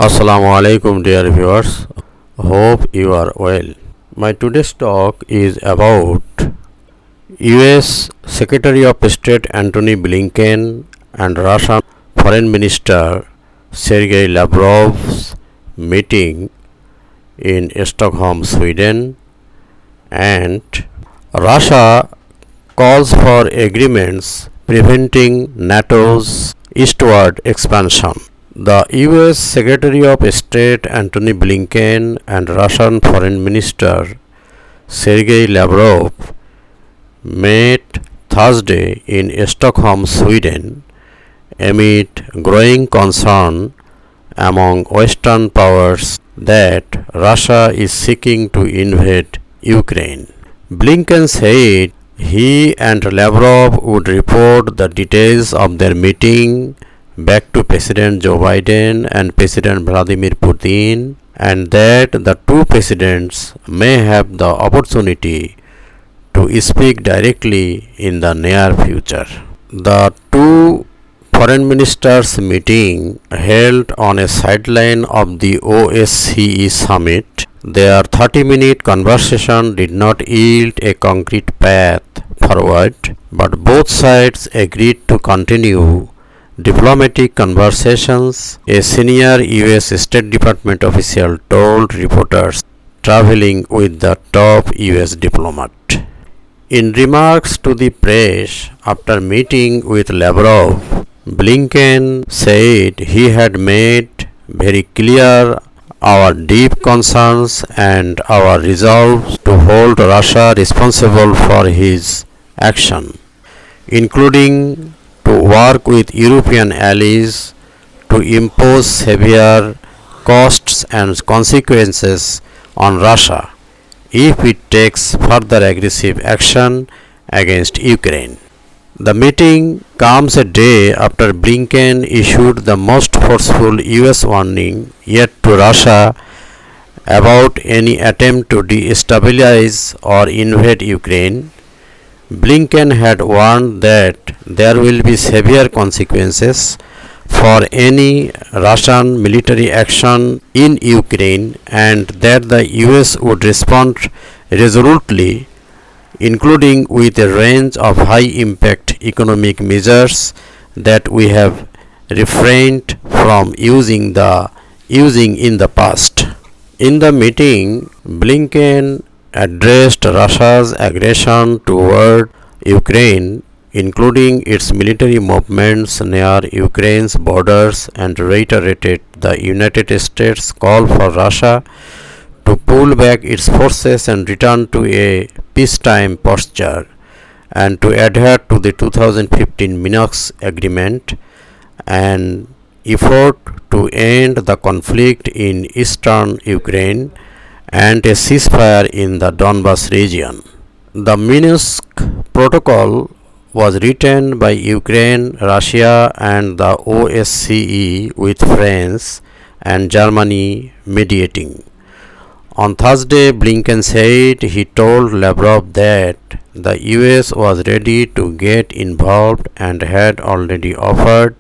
Assalamu alaikum dear viewers. Hope you are well. My today's talk is about US Secretary of State Antony Blinken and Russian Foreign Minister Sergei Lavrov's meeting in Stockholm, Sweden, and Russia calls for agreements preventing NATO's eastward expansion. The US Secretary of State Antony Blinken and Russian Foreign Minister Sergei Lavrov met Thursday in Stockholm, Sweden, amid growing concern among Western powers that Russia is seeking to invade Ukraine. Blinken said he and Lavrov would report the details of their meeting back to President Joe Biden and President Vladimir Putin, and that the two presidents may have the opportunity to speak directly in the near future. The two foreign ministers meeting held on a sideline of the OSCE summit. Their 30-minute conversation did not yield a concrete path forward, but both sides agreed to continue diplomatic conversations, a senior US State Department official told reporters traveling with the top US diplomat. In remarks to the press after meeting with Lavrov, Blinken said he had made very clear our deep concerns and our resolve to hold Russia responsible for his action, including to work with European allies to impose severe costs and consequences on Russia if it takes further aggressive action against Ukraine. The meeting comes a day after Blinken issued the most forceful US warning yet to Russia about any attempt to destabilize or invade Ukraine. Blinken had warned that there will be severe consequences for any Russian military action in Ukraine and that the US would respond resolutely, including with a range of high-impact economic measures that we have refrained from using in the past. In the meeting, Blinken addressed Russia's aggression toward Ukraine, including its military movements near Ukraine's borders, and reiterated the United States' call for Russia to pull back its forces and return to a peacetime posture and to adhere to the 2015 Minsk Agreement, an effort to end the conflict in eastern Ukraine and a ceasefire in the Donbas region. The Minsk Protocol was written by Ukraine, Russia, and the OSCE, with France and Germany mediating. On Thursday, Blinken said he told Lavrov that the US was ready to get involved and had already offered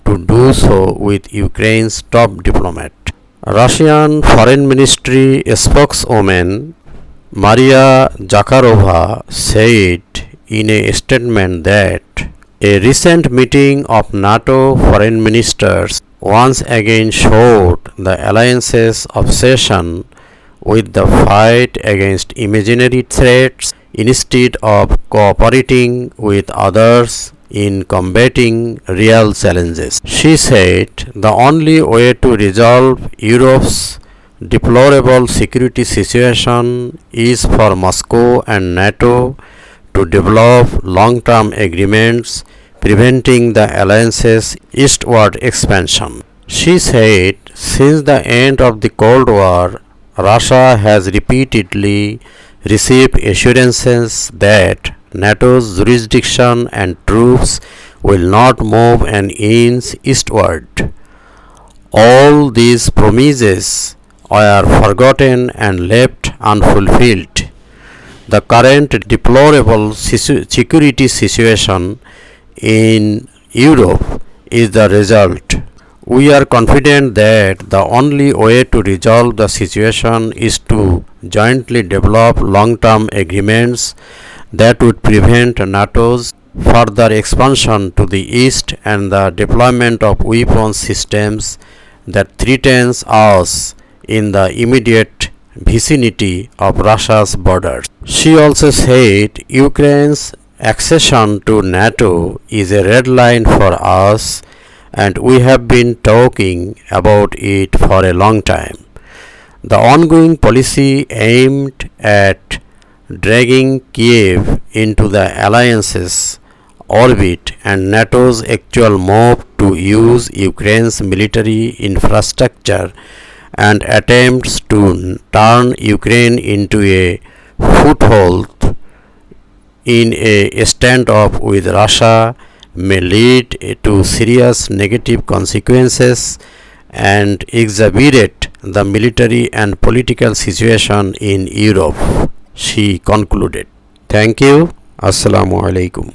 to do so with Ukraine's top diplomat. Russian Foreign Ministry spokeswoman Maria Zakharova said in a statement that a recent meeting of NATO foreign ministers once again showed the alliance's obsession with the fight against imaginary threats instead of cooperating with others in combating real challenges. She said the only way to resolve Europe's deplorable security situation is for Moscow and NATO to develop long-term agreements preventing the alliance's eastward expansion. She said since the end of the Cold War, Russia has repeatedly received assurances that NATO's jurisdiction and troops will not move an inch eastward. All these promises were forgotten and left unfulfilled. The current deplorable security situation in Europe is the result. We are confident that the only way to resolve the situation is to jointly develop long-term agreements that would prevent NATO's further expansion to the east and the deployment of weapons systems that threatens us in the immediate vicinity of Russia's borders. She also said Ukraine's accession to NATO is a red line for us and we have been talking about it for a long time. The ongoing policy aimed at dragging Kiev into the alliance's orbit and NATO's actual move to use Ukraine's military infrastructure and attempts to turn Ukraine into a foothold in a standoff with Russia may lead to serious negative consequences and exacerbate the military and political situation in Europe, she concluded. Thank you. Assalamu alaikum.